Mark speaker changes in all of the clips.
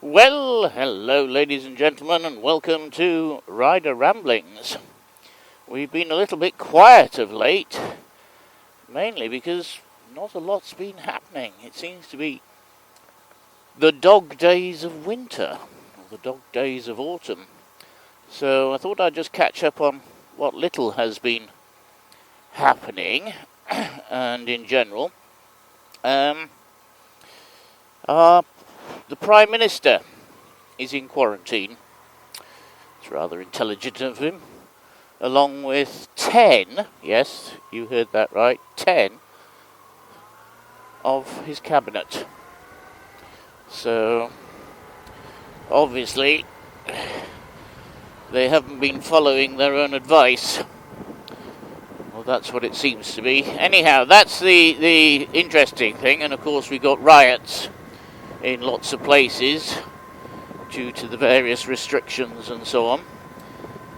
Speaker 1: Well, hello ladies and gentlemen, and welcome to Rider Ramblings. We've been a little bit quiet of late, mainly because not a lot's been happening. It seems to be the dog days of winter, or the dog days of autumn. So I thought I'd just catch up on what little has been happening, and in general. The Prime Minister is in quarantine. It's rather intelligent of him. Along with 10, yes, you heard that right, 10 of his cabinet. So, obviously, they haven't been following their own advice. Well, that's what it seems to be. Anyhow, that's the interesting thing, and of course we got riots in lots of places due to the various restrictions and so on.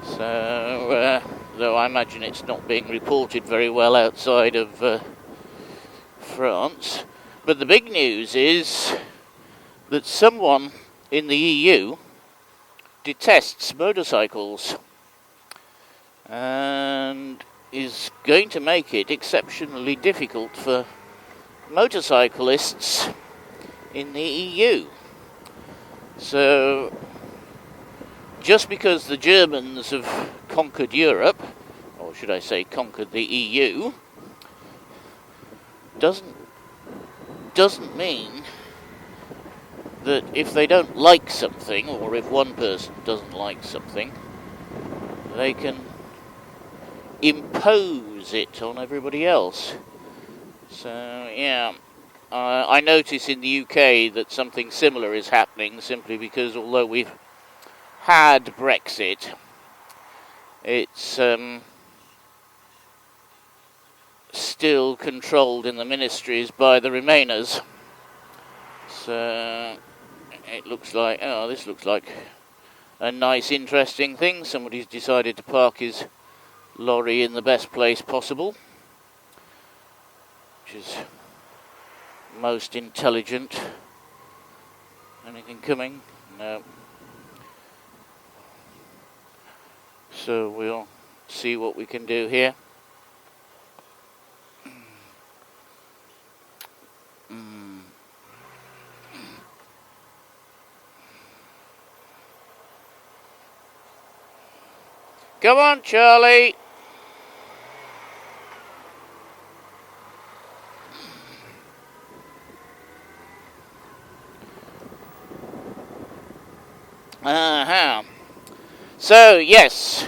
Speaker 1: So, though I imagine it's not being reported very well outside of France. But the big news is that someone in the EU detests motorcycles and is going to make it exceptionally difficult for motorcyclists in the EU. So, just because the Germans have conquered Europe, or should I say conquered the EU, doesn't mean that if they don't like something, or if one person doesn't like something, they can impose it on everybody else. So, yeah. I notice in the UK that something similar is happening, simply because although we've had Brexit, it's still controlled in the ministries by the Remainers. So it looks like, this looks like a nice, interesting thing. Somebody's decided to park his lorry in the best place possible, which is most intelligent. Anything coming? No. So we'll see what we can do here. Come on, Charlie. So, yes,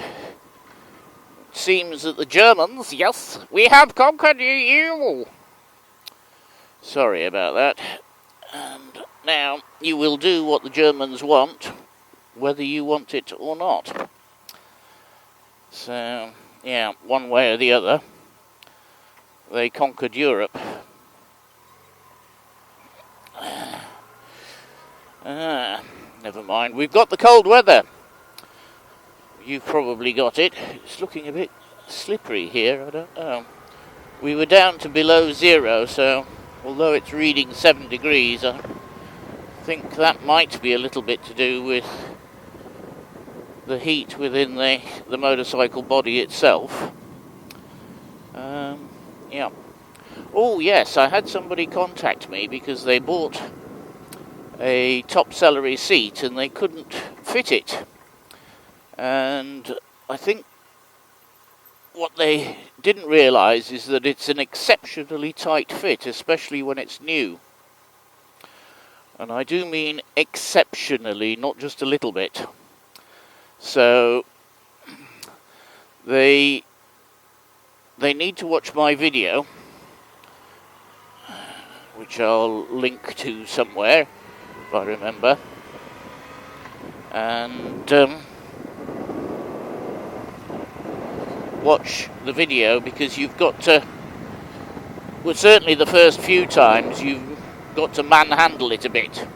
Speaker 1: it seems that the Germans, yes, we have conquered the EU. Sorry about that. And now you will do what the Germans want, whether you want it or not. So, yeah, one way or the other, they conquered Europe. Never mind, we've got the cold weather. You've probably got it. It's looking a bit slippery here, I don't know. We were down to below 0, so although it's reading 7 degrees, I think that might be a little bit to do with the heat within the motorcycle body itself. Yeah. Oh, yes, I had somebody contact me because they bought a top celery seat and they couldn't fit it. And I think what they didn't realise is that it's an exceptionally tight fit, especially when it's new. And I do mean exceptionally, not just a little bit. So they need to watch my video, which I'll link to somewhere, if I remember. And watch the video, because you've got to, well, certainly the first few times you've got to manhandle it a bit.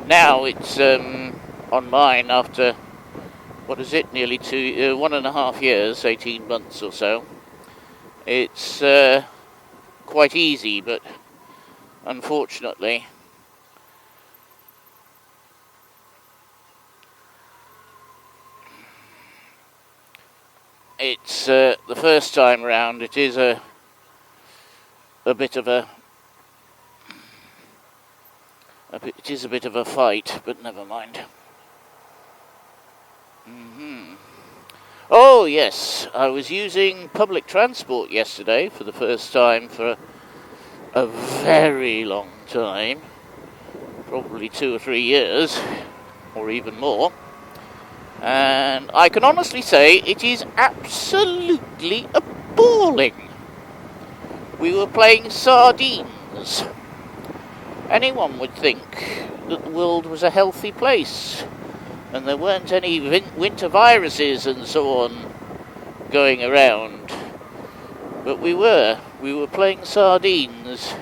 Speaker 1: Now it's on mine after, what is it, nearly 1.5 years, 18 months or so. It's quite easy, but unfortunately it's the first time round. It is a bit of a fight, but never mind. Oh yes, I was using public transport yesterday for the first time for a very long time, probably 2 or 3 years, or even more. And I can honestly say it is absolutely appalling. We were playing sardines. Anyone would think that the world was a healthy place and there weren't any winter viruses and so on going around. But we were playing sardines.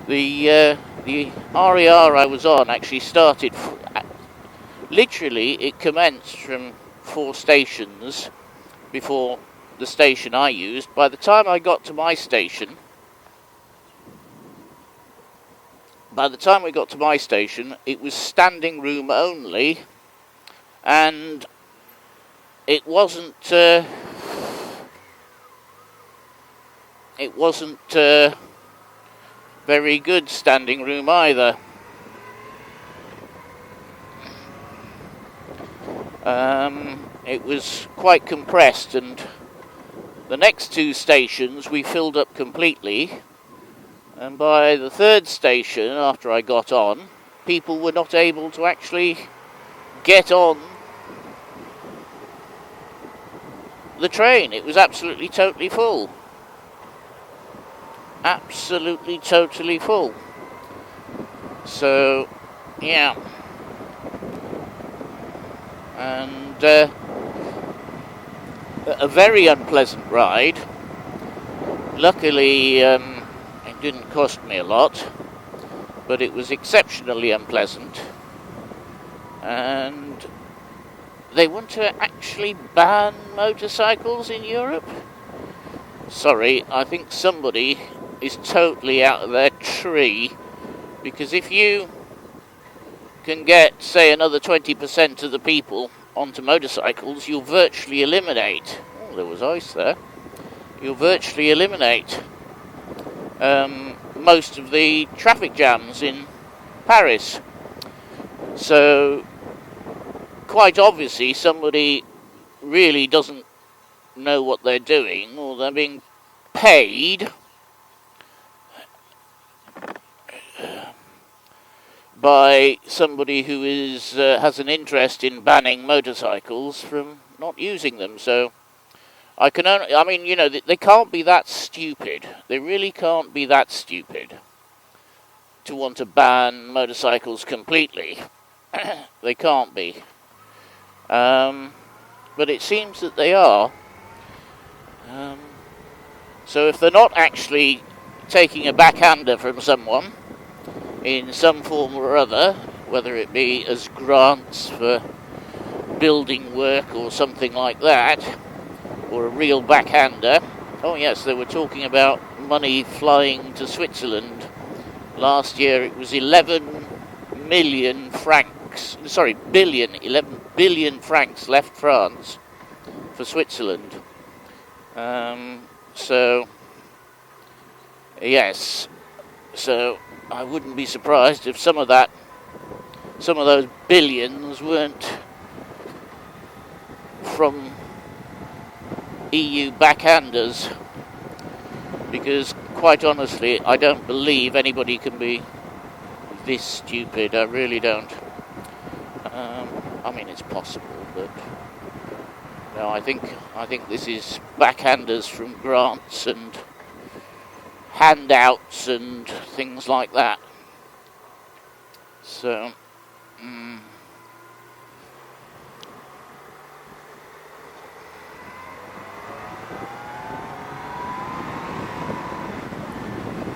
Speaker 1: The RER I was on actually started, literally it commenced from 4 stations before the station I used. By the time I got to my station, it was standing room only, and it wasn't very good standing room either. It was quite compressed, and the next 2 stations we filled up completely. And by the 3rd station, after I got on, people were not able to actually get on the train. It was absolutely totally full. Absolutely totally full. So, yeah. And a very unpleasant ride. Luckily, it didn't cost me a lot, but it was exceptionally unpleasant. And they want to actually ban motorcycles in Europe? Sorry, I think somebody is totally out of their tree, because if you can get, say, another 20% of the people onto motorcycles, you'll virtually eliminate, oh, there was ice there, you'll virtually eliminate most of the traffic jams in Paris. So, quite obviously, somebody really doesn't know what they're doing, or they're being paid by somebody who has an interest in banning motorcycles from not using them. So they can't be that stupid. They really can't be that stupid to want to ban motorcycles completely. They can't be. But it seems that they are. So if they're not actually taking a backhander from someone in some form or other, whether it be as grants for building work or something like that, or a real backhander. Oh yes, they were talking about money flying to Switzerland. Last year it was 11 billion francs left France for Switzerland. So yes, so I wouldn't be surprised if some of those billions weren't from EU backhanders, because quite honestly I don't believe anybody can be this stupid. I really don't. I mean, it's possible, but no, I think this is backhanders from grants and handouts and things like that. So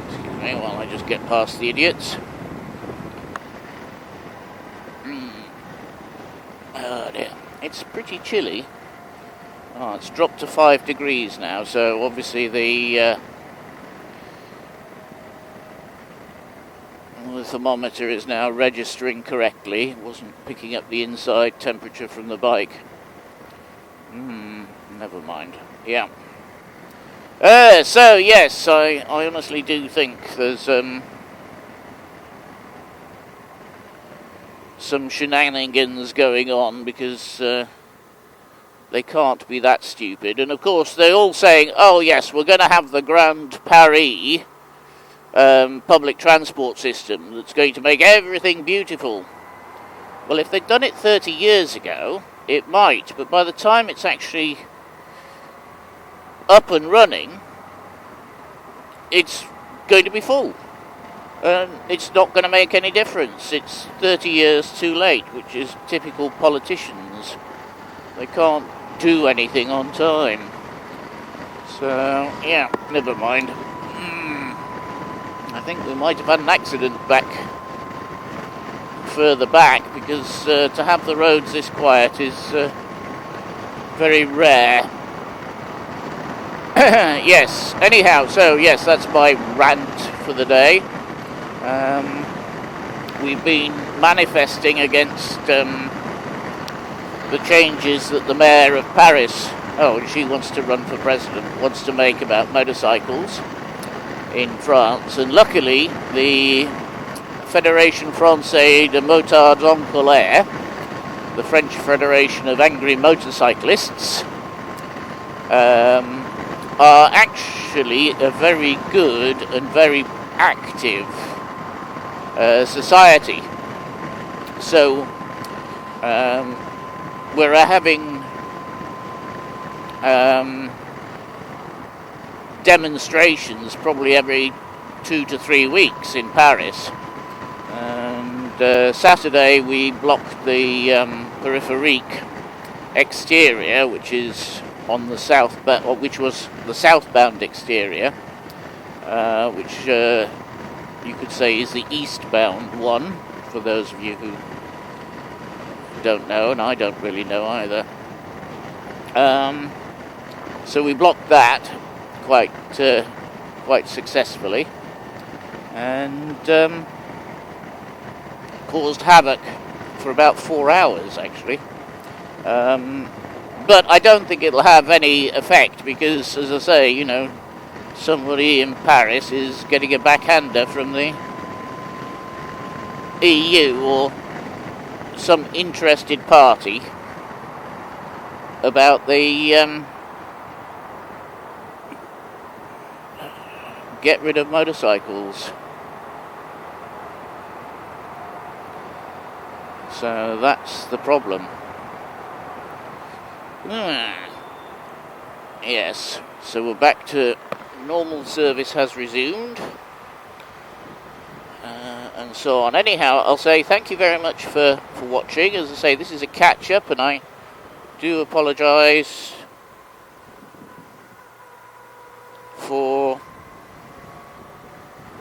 Speaker 1: excuse me while I just get past the idiots. Oh dear, it's pretty chilly. Oh, it's dropped to 5 degrees now, so obviously the thermometer is now registering correctly. It wasn't picking up the inside temperature from the bike. never mind. Yeah. So yes, I honestly do think there's some shenanigans going on, because they can't be that stupid. And of course they're all saying, oh yes, we're going to have the Grand Paris public transport system that's going to make everything beautiful. Well, if they'd done it 30 years ago, it might, but by the time it's actually up and running, it's going to be full. And it's not going to make any difference. It's 30 years too late, which is typical politicians. They can't do anything on time. So, yeah, never mind. I think we might have had an accident further back, because to have the roads this quiet is very rare. Yes, anyhow, so yes, that's my rant for the day. We've been manifesting against the changes that the mayor of Paris, she wants to run for president, wants to make about motorcycles in France. And luckily, the Fédération Française de Motards en Colère, the French Federation of Angry Motorcyclists, are actually a very good and very active society. So we're having demonstrations probably every 2 to 3 weeks in Paris. And Saturday we blocked the Périphérique exterior, which is on the which was the southbound exterior, which you could say is the eastbound one, for those of you who don't know, and I don't really know either. So we blocked that quite successfully, and caused havoc for about 4 hours actually. But I don't think it'll have any effect, because, as I say, somebody in Paris is getting a backhander from the EU or some interested party about the get rid of motorcycles. So that's the problem. Yes, so we're back to normal, service has resumed, and so on. Anyhow, I'll say thank you very much for watching. As I say, this is a catch-up, and I do apologise for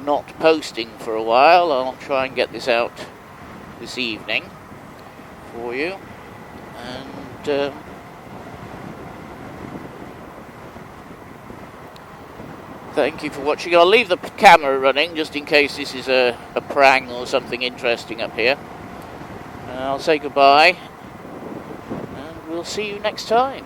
Speaker 1: not posting for a while. I'll try and get this out this evening for you, and thank you for watching. I'll leave the camera running just in case this is a prang or something interesting up here. I'll say goodbye, and we'll see you next time.